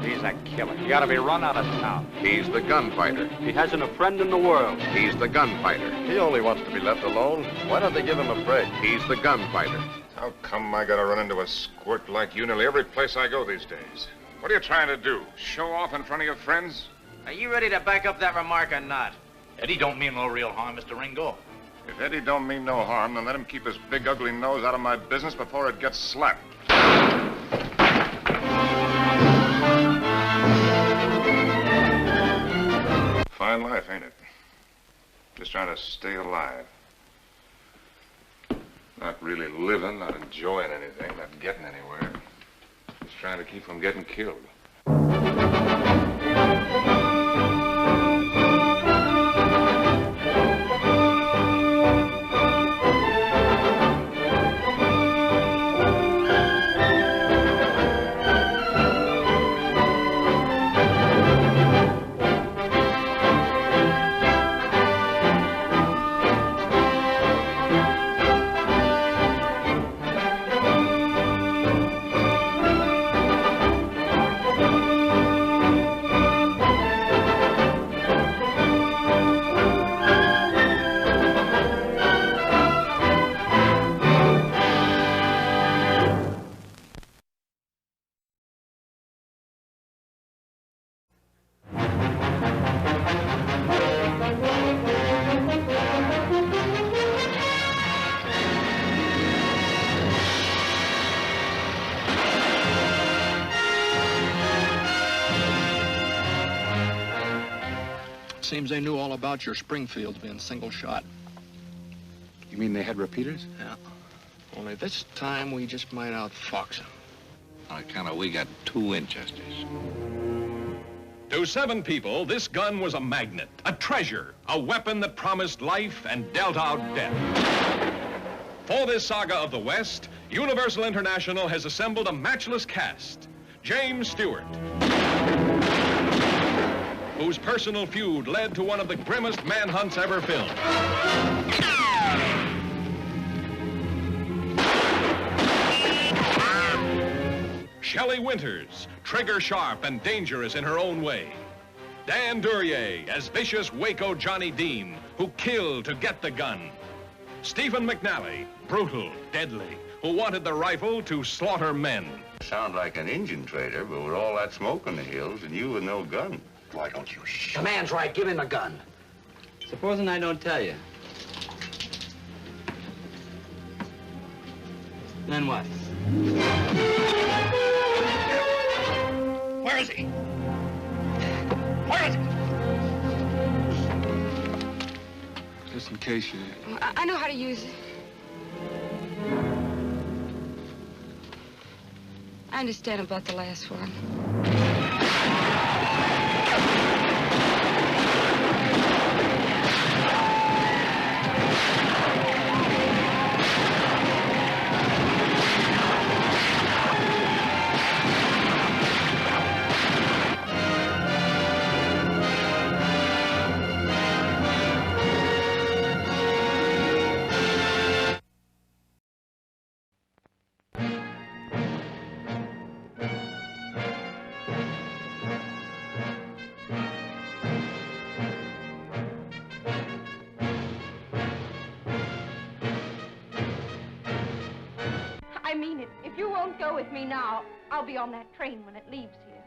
He's a killer. He ought to be run out of town. He's the gunfighter. He hasn't a friend in the world. He's the gunfighter. He only wants to be left alone. Why don't they give him a break? He's the gunfighter. How come I gotta run into a squirt like you nearly every place I go these days? What are you trying to do? Show off in front of your friends? Are you ready to back up that remark or not? Eddie don't mean no real harm, Mr. Ringo. If Eddie don't mean no harm, then let him keep his big ugly nose out of my business before it gets slapped. Fine life, ain't it? Just trying to stay alive. Not really living, not enjoying anything, not getting anywhere. Just trying to keep from getting killed. Seems they knew all about your Springfields being single shot. You mean they had repeaters? Yeah. Only this time we just might outfox them. On account of we got 2 Winchesters. To 7 people, this gun was a magnet, a treasure, a weapon that promised life and dealt out death. For this saga of the West, Universal International has assembled a matchless cast. James Stewart, whose personal feud led to one of the grimmest manhunts ever filmed. Shelley Winters, trigger sharp and dangerous in her own way. Dan Duryea as vicious Waco Johnny Dean, who killed to get the gun. Stephen McNally, brutal, deadly, who wanted the rifle to slaughter men. Sound like an Indian trader, but with all that smoke in the hills and you with no gun. Why don't you shoot? The man's right. Give him a gun. Supposing I don't tell you. Then what? Where is he? Where is he? Just in case you... I know how to use it. I understand about the last one. I mean it. If you won't go with me now, I'll be on that train when it leaves here.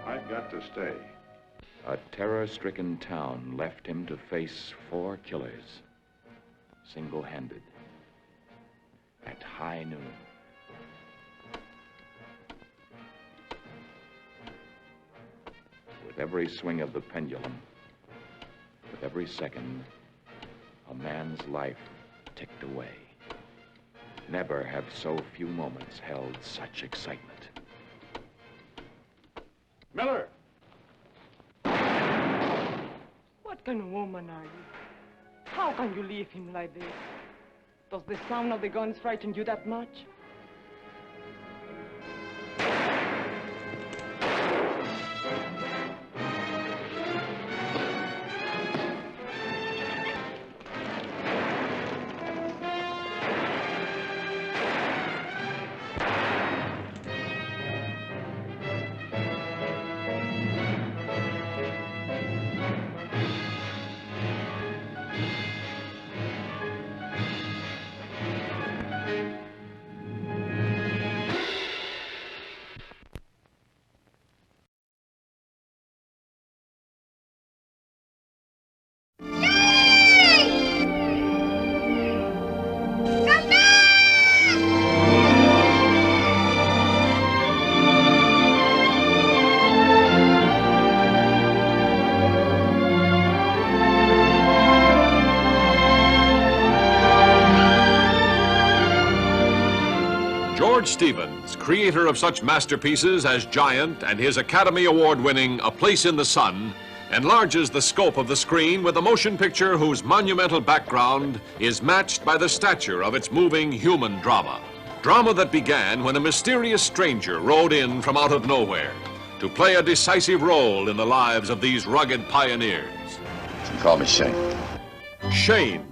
I've got to stay. A terror-stricken town left him to face 4 killers, single-handed, at high noon. With every swing of the pendulum, with every second, a man's life ticked away. Never have so few moments held such excitement. Miller! What kind of woman are you? How can you leave him like this? Does the sound of the guns frighten you that much? George Stevens, creator of such masterpieces as Giant and his Academy Award-winning A Place in the Sun, enlarges the scope of the screen with a motion picture whose monumental background is matched by the stature of its moving human drama. Drama that began when a mysterious stranger rode in from out of nowhere to play a decisive role in the lives of these rugged pioneers. You can call me Shane. Shane,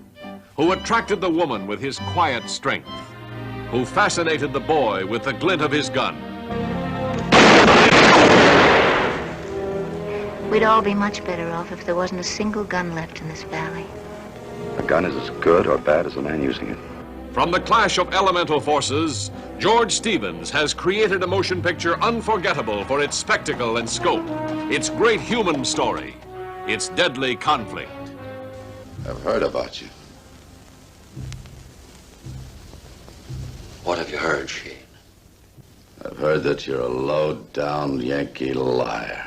who attracted the woman with his quiet strength, who fascinated the boy with the glint of his gun. We'd all be much better off if there wasn't a single gun left in this valley. A gun is as good or bad as the man using it. From the clash of elemental forces, George Stevens has created a motion picture unforgettable for its spectacle and scope, its great human story, its deadly conflict. I've heard about you. What have you heard, Shane? I've heard that you're a low-down Yankee liar.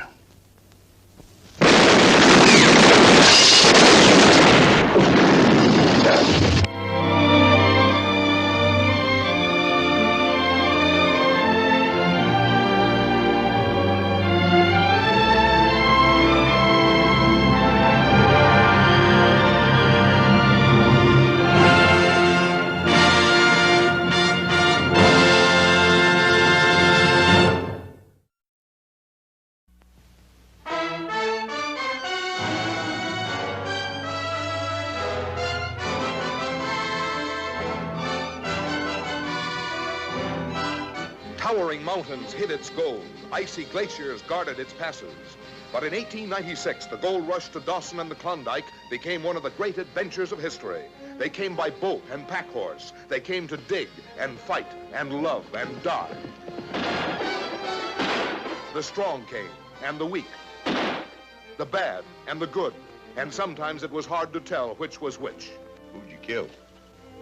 Towering mountains hid its gold. Icy glaciers guarded its passes. But in 1896, the gold rush to Dawson and the Klondike became one of the great adventures of history. They came by boat and pack horse. They came to dig and fight and love and die. The strong came and the weak, the bad and the good. And sometimes it was hard to tell which was which. Who'd you kill?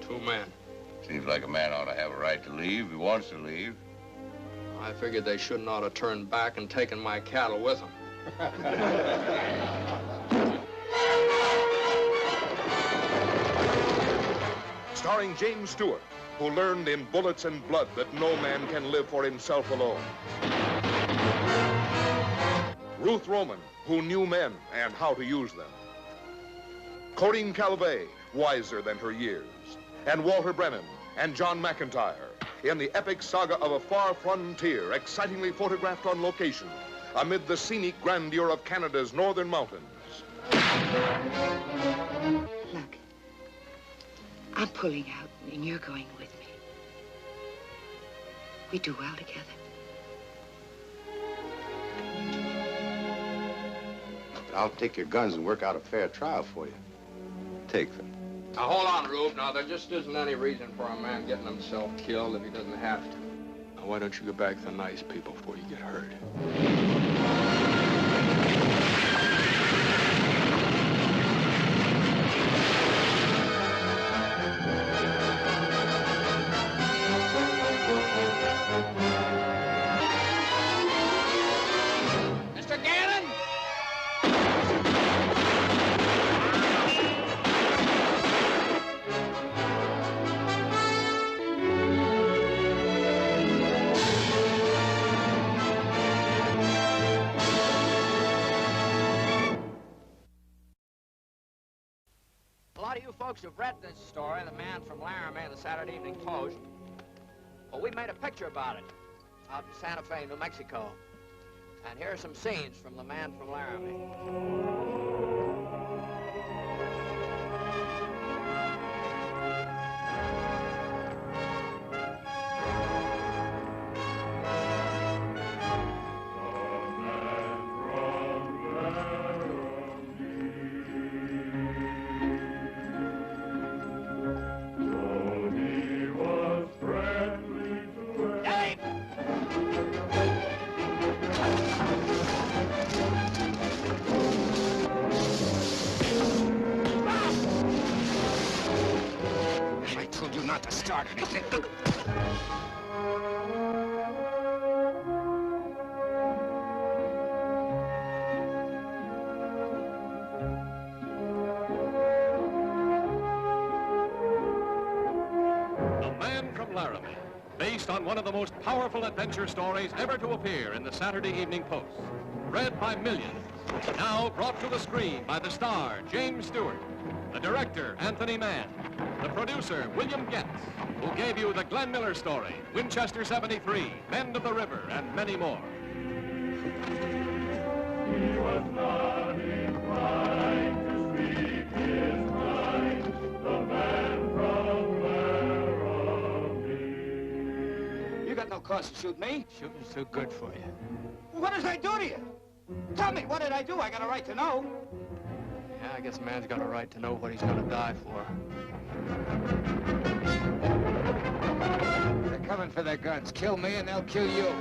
2 men. Seems like a man ought to have a right to leave if he wants to leave. I figured they shouldn't ought to turn back and taken my cattle with them. Starring James Stewart, who learned in Bullets and Blood that no man can live for himself alone. Ruth Roman, who knew men and how to use them. Corinne Calvé, wiser than her years. And Walter Brennan and John McIntyre in the epic saga of a far frontier, excitingly photographed on location amid the scenic grandeur of Canada's northern mountains. Look, I'm pulling out and you're going with me. We do well together. I'll take your guns and work out a fair trial for you. Take them. Now, hold on, Rube. Now, there just isn't any reason for a man getting himself killed if he doesn't have to. Now, why don't you go back to the nice people before you get hurt? Mr. Gannon! A lot of you folks have read this story, The Man from Laramie, in the Saturday Evening Post. Well, we made a picture about it out in Santa Fe, New Mexico. And here are some scenes from The Man from Laramie. Not to start anything. The Man from Laramie, based on one of the most powerful adventure stories ever to appear in the Saturday Evening Post. Read by millions. Now brought to the screen by the star, James Stewart, the director, Anthony Mann, the producer, William Getz, who gave you the Glenn Miller story, Winchester 73, Bend of the River, and many more. He was not inclined to speak his mind, the man from Laramie. You got no cause to shoot me. Shooting's too good for you. What did I do to you? Tell me, what did I do? I got a right to know. Yeah, I guess a man's got a right to know what he's gonna die for. They're coming for their guns. Kill me and they'll kill you.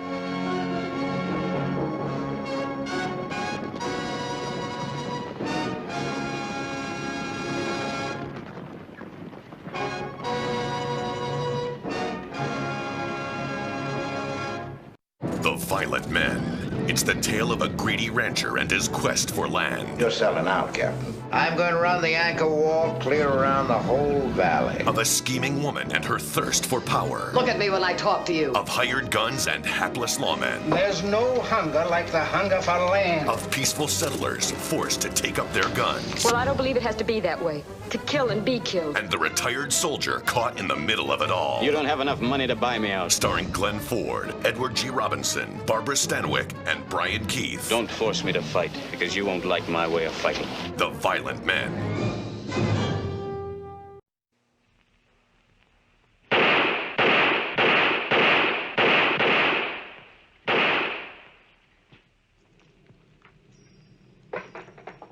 The Violent Men. It's the tale of a greedy rancher and his quest for land. You're selling out, Captain. I'm going to run the anchor wall clear around the whole valley. Of a scheming woman and her thirst for power. Look at me when I talk to you. Of hired guns and hapless lawmen. There's no hunger like the hunger for land. Of peaceful settlers forced to take up their guns. Well, I don't believe it has to be that way. To kill and be killed. And the retired soldier caught in the middle of it all. You don't have enough money to buy me out. Starring Glenn Ford, Edward G. Robinson, Barbara Stanwyck, and Brian Keith. Don't force me to fight, because you won't like my way of fighting. The Violent Men.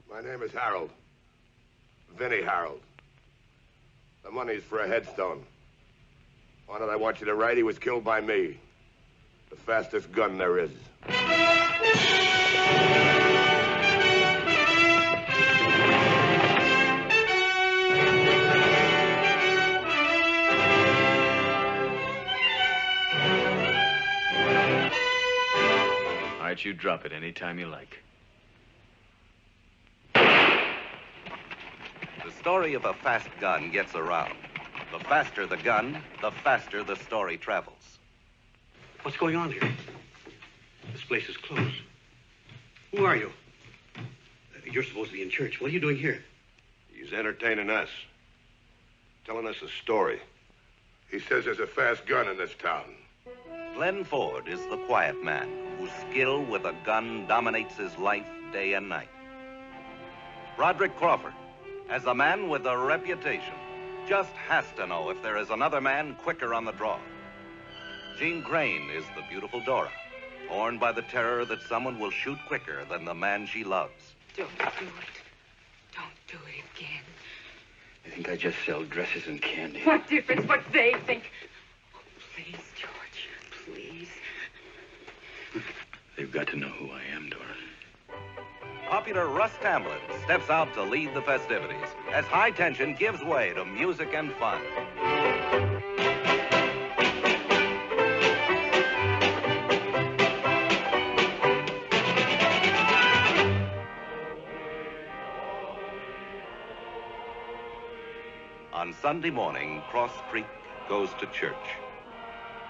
My name is Harold. Vinnie Harold. The money's for a headstone. On it, I want you to write he was killed by me. The fastest gun there is. All right, you drop it anytime you like. The story of a fast gun gets around. The faster the gun, the faster the story travels. What's going on here? This place is closed. Who are you? You're supposed to be in church. What are you doing here? He's entertaining us. Telling us a story. He says there's a fast gun in this town. Glenn Ford is the quiet man whose skill with a gun dominates his life day and night. Roderick Crawford, as a man with a reputation, just has to know if there is another man quicker on the draw. Jean Crane is the beautiful Dora, torn by the terror that someone will shoot quicker than the man she loves. Don't do it. Don't do it again. I think I just sell dresses and candy. What difference what they think? Please, George, please. They've got to know who I am, Dora. Popular Russ Tamblyn steps out to lead the festivities as high tension gives way to music and fun. On Sunday morning, Cross Creek goes to church.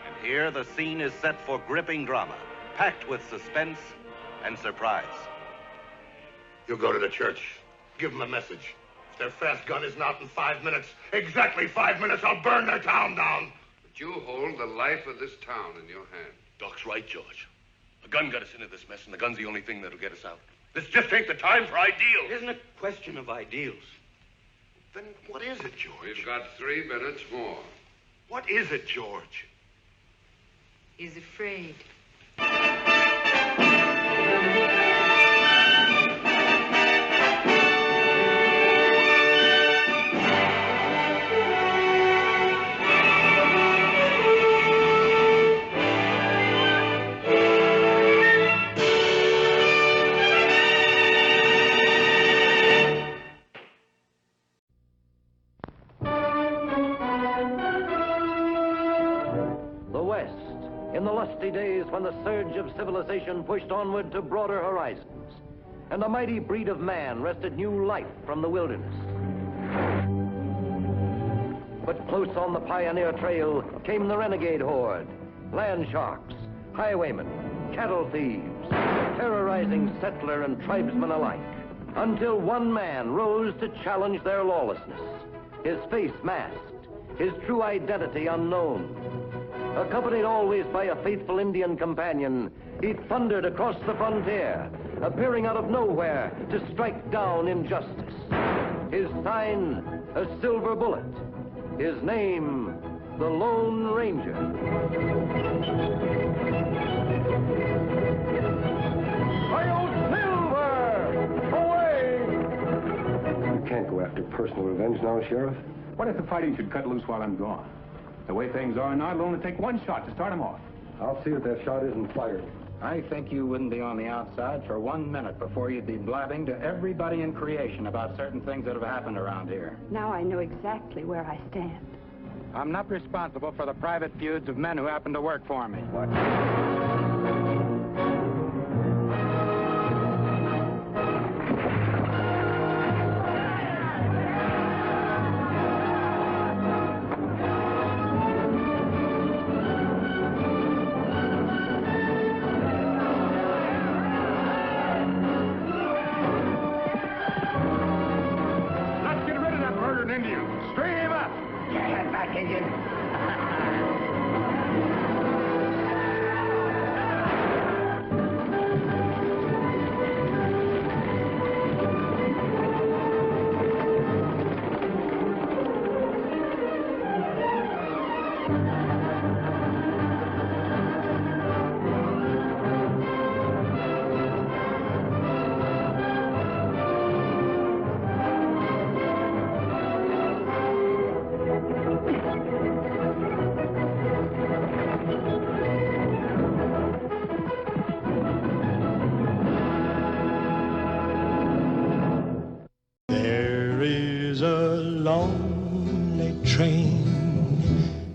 And here the scene is set for gripping drama, packed with suspense and surprise. You go to the church. Give them a message. If their fast gun isn't out in 5 minutes, exactly 5 minutes, I'll burn their town down. But you hold the life of this town in your hand. Doc's right, George. A gun got us into this mess, and the gun's the only thing that'll get us out. This just ain't the time for ideals. It isn't a question of ideals. Then what is it, George? We've got 3 minutes more. What is it, George? He's afraid. In the lusty days when the surge of civilization pushed onward to broader horizons, and a mighty breed of man wrested new life from the wilderness. But close on the pioneer trail came the renegade horde. Land sharks, highwaymen, cattle thieves, terrorizing settler and tribesmen alike. Until one man rose to challenge their lawlessness. His face masked, his true identity unknown. Accompanied always by a faithful Indian companion, he thundered across the frontier, appearing out of nowhere to strike down injustice. His sign, a silver bullet. His name, the Lone Ranger. You can't go after personal revenge now, Sheriff. What if the fighting should cut loose while I'm gone? The way things are now, it'll only take one shot to start them off. I'll see that that shot isn't fired. I think you wouldn't be on the outside for 1 minute before you'd be blabbing to everybody in creation about certain things that have happened around here. Now I know exactly where I stand. I'm not responsible for the private feuds of men who happen to work for me. What?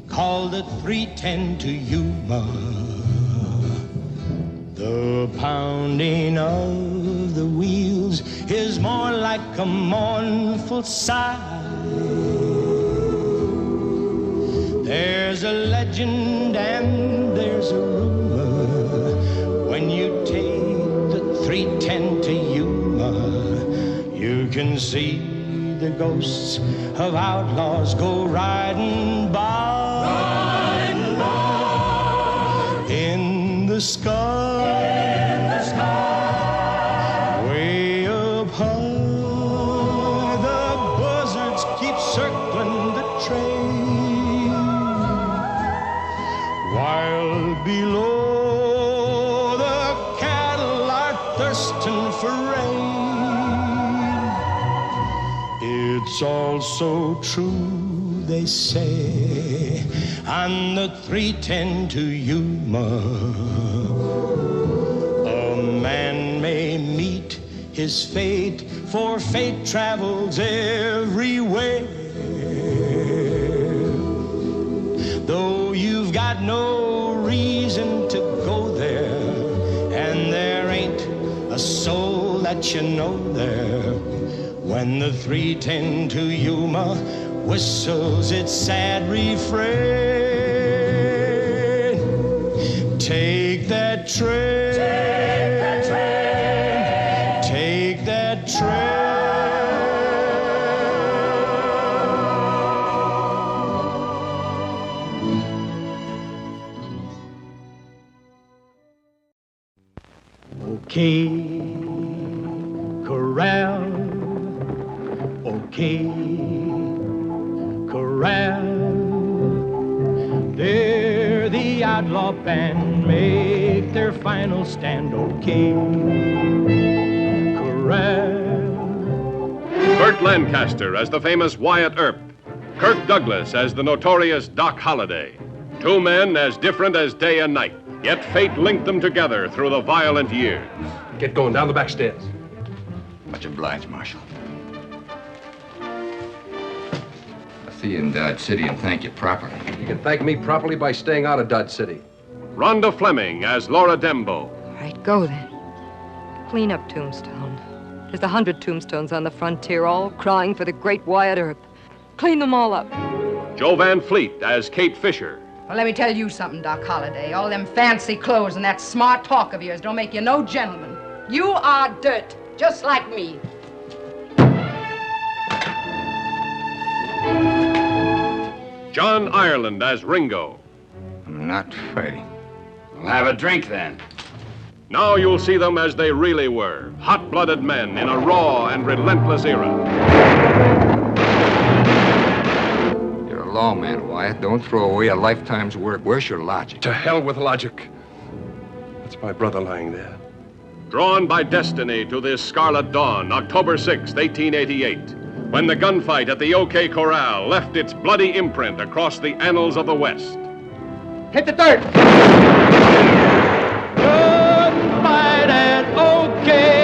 Called the 310 to Yuma. The pounding of the wheels is more like a mournful sigh. There's a legend and there's a rumor. When you take the 310 to Yuma, you can see the ghosts of outlaws go riding by. In the sky, way up high, the buzzards keep circling the train, while below the cattle are thirsting for rain. It's all so true, they say, on the 310 to Yuma. A man may meet his fate, for fate travels everywhere. Though you've got no reason to go there, and there ain't a soul that you know there, when the 310 to Yuma whistles its sad refrain. Take that train, take that train. Okay, Corral, okay, Corral. They're the outlaw band, make their final stand, okay, Corral. Burt Lancaster as the famous Wyatt Earp. Kirk Douglas as the notorious Doc Holliday. Two men as different as day and night, yet fate linked them together through the violent years. Get going, down the back stairs. Much obliged, Marshal. See you in Dodge City and thank you properly. You can thank me properly by staying out of Dodge City. Rhonda Fleming as Laura Dembo. All right, go then. Clean up Tombstone. There's 100 tombstones on the frontier, all crying for the great Wyatt Earp. Clean them all up. Joe Van Fleet as Kate Fisher. Well, let me tell you something, Doc Holliday. All them fancy clothes and that smart talk of yours don't make you no gentleman. You are dirt, just like me. John Ireland as Ringo. I'm not fighting. We'll have a drink then. Now you'll see them as they really were, hot-blooded men in a raw and relentless era. You're a lawman, Wyatt. Don't throw away a lifetime's work. Where's your logic? To hell with logic. That's my brother lying there. Drawn by destiny to this scarlet dawn, October 6, 1888, when the gunfight at the OK Corral left its bloody imprint across the annals of the West. Hit the third. Gunfight at OK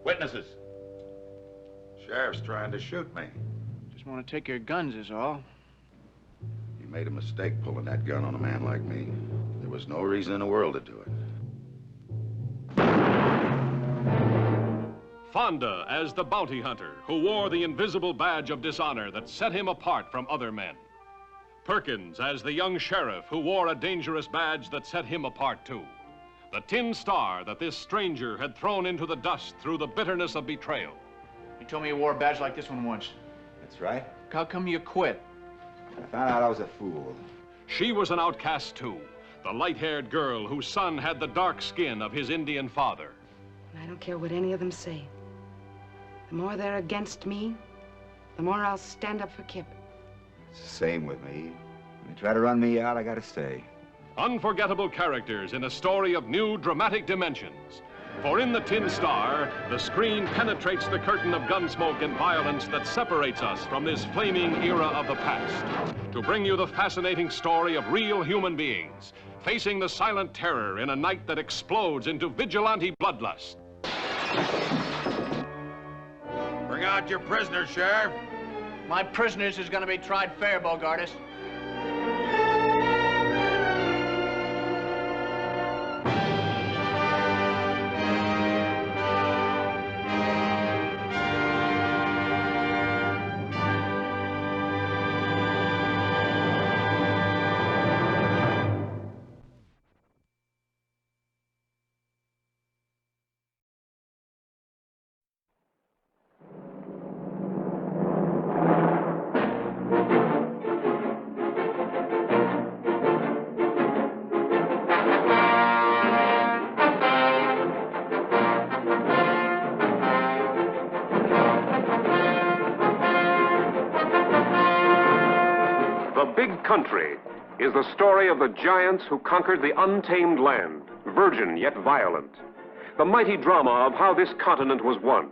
Witnesses. Sheriff's trying to shoot me. Just want to take your guns is all. He made a mistake pulling that gun on a man like me. There was no reason in the world to do it. Fonda as the bounty hunter who wore the invisible badge of dishonor that set him apart from other men. Perkins as the young sheriff who wore a dangerous badge that set him apart too. The tin star that this stranger had thrown into the dust through the bitterness of betrayal. You told me you wore a badge like this one once. That's right. How come you quit? I found out I was a fool. She was an outcast too, the light-haired girl whose son had the dark skin of his Indian father. I don't care what any of them say. The more they're against me, the more I'll stand up for Kip. It's the same with me. When they try to run me out, I gotta stay. Unforgettable characters in a story of new dramatic dimensions. For in the Tin Star, the screen penetrates the curtain of gunsmoke and violence that separates us from this flaming era of the past. To bring you the fascinating story of real human beings, facing the silent terror in a night that explodes into vigilante bloodlust. Bring out your prisoners, Sheriff. My prisoners is gonna be tried fair, Bogardus. Country is the story of the giants who conquered the untamed land, virgin yet violent. The mighty drama of how this continent was won.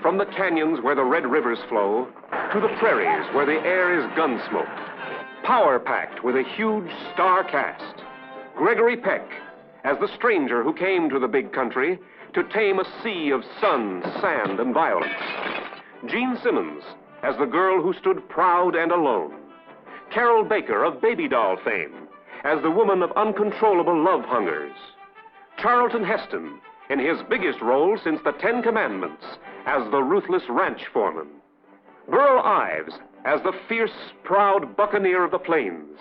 From the canyons where the red rivers flow, to the prairies where the air is gunsmoke. Power-packed with a huge star cast. Gregory Peck as the stranger who came to the big country to tame a sea of sun, sand, and violence. Gene Simmons as the girl who stood proud and alone. Carol Baker of Baby Doll fame as the woman of uncontrollable love hungers. Charlton Heston in his biggest role since the Ten Commandments as the ruthless ranch foreman. Burl Ives as the fierce, proud buccaneer of the plains.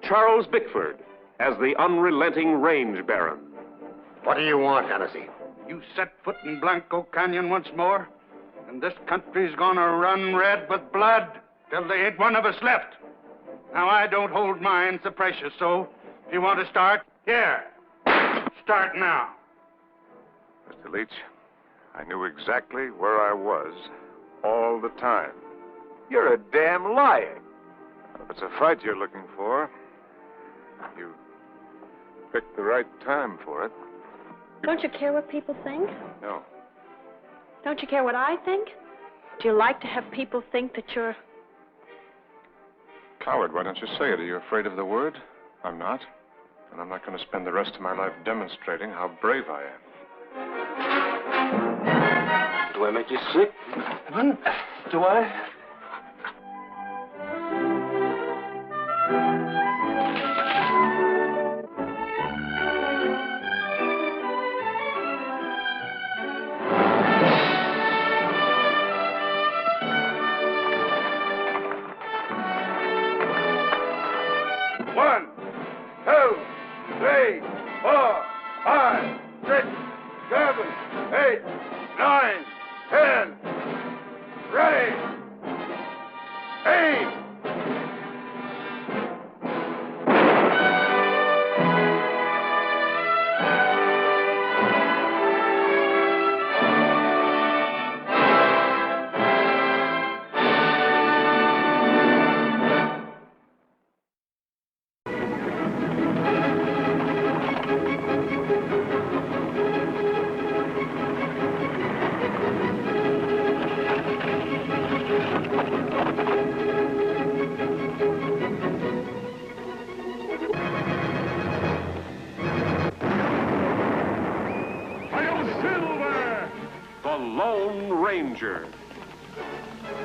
Charles Bickford as the unrelenting range baron. What do you want, Hennessy? You set foot in Blanco Canyon once more, and this country's gonna run red with blood till there ain't one of us left. Now, I don't hold mine so precious, so if you want to start, here. Start now. Mr. Leach, I knew exactly where I was all the time. You're a damn liar. If it's a fight you're looking for, you picked the right time for it. Don't you care what people think? No. Don't you care what I think? Do you like to have people think that you're... Coward, why don't you say it? Are you afraid of the word? I'm not. And I'm not going to spend the rest of my life demonstrating how brave I am. Do I make you sick? What? Do I?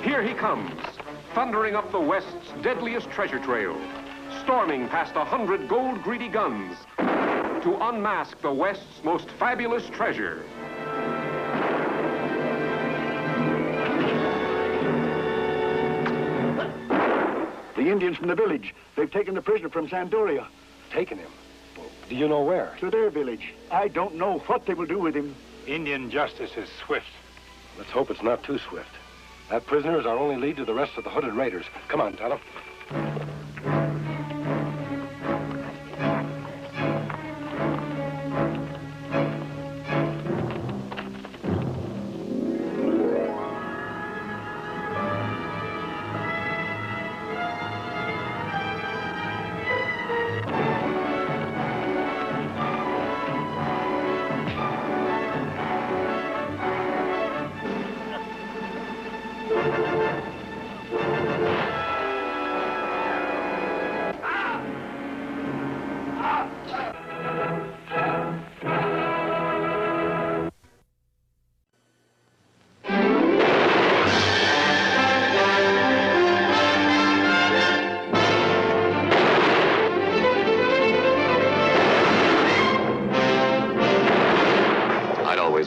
Here he comes, thundering up the West's deadliest treasure trail, storming past 100 gold-greedy guns to unmask the West's most fabulous treasure. The Indians from the village. They've taken the prisoner from Sandoria. Taken him? Do you know where? To their village. I don't know what they will do with him. Indian justice is swift. Let's hope it's not too swift. That prisoner is our only lead to the rest of the hooded raiders. Come on, Tonto.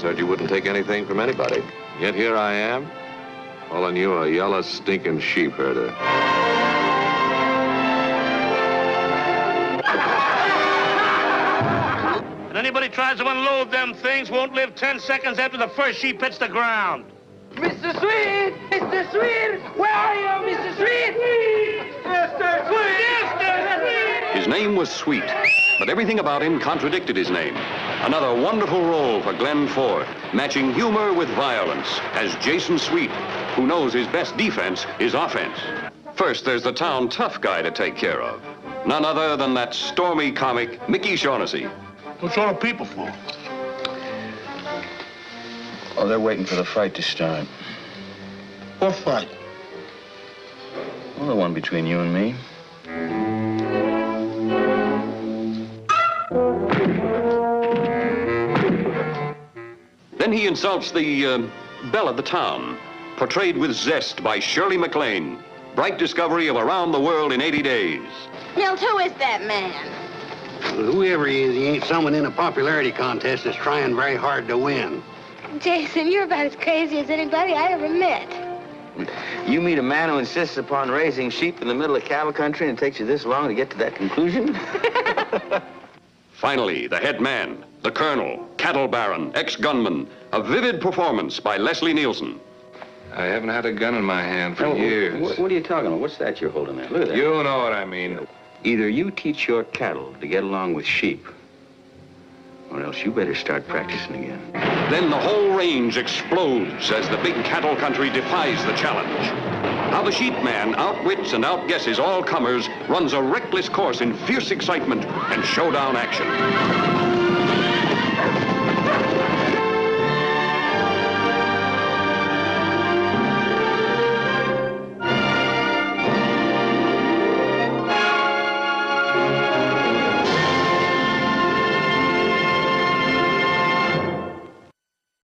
Heard you wouldn't take anything from anybody. Yet here I am, calling you a yellow, stinking sheep herder. And anybody tries to unload them things won't live 10 seconds after the first sheep hits the ground. Mr. Sweet! Mr. Sweet! Where are you, Mr. Sweet? Mr. Sweet! Mr. Sweet! His name was Sweet, but everything about him contradicted his name. Another wonderful role for Glenn Ford, matching humor with violence as Jason Sweet, who knows his best defense is offense. First, there's the town tough guy to take care of. None other than that stormy comic, Mickey Shaughnessy. What's all the people for? Oh, they're waiting for the fight to start. What fight? Well, the one between you and me. Then he insults the belle of the town, portrayed with zest by Shirley MacLaine. Bright discovery of Around the World in 80 Days. Nils, who is that man? Whoever he is, he ain't someone in a popularity contest that's trying very hard to win. Jason, you're about as crazy as anybody I ever met. You meet a man who insists upon raising sheep in the middle of cattle country and it takes you this long to get to that conclusion? Finally, the head man, the colonel, cattle baron, ex-gunman. A vivid performance by Leslie Nielsen. I haven't had a gun in my hand for years. What are you talking about? What's that you're holding there? Look at that. You know what I mean. Either you teach your cattle to get along with sheep, or else you better start practicing again. Then the whole range explodes as the big cattle country defies the challenge. How the sheepman outwits and outguesses all comers, runs a reckless course in fierce excitement and showdown action.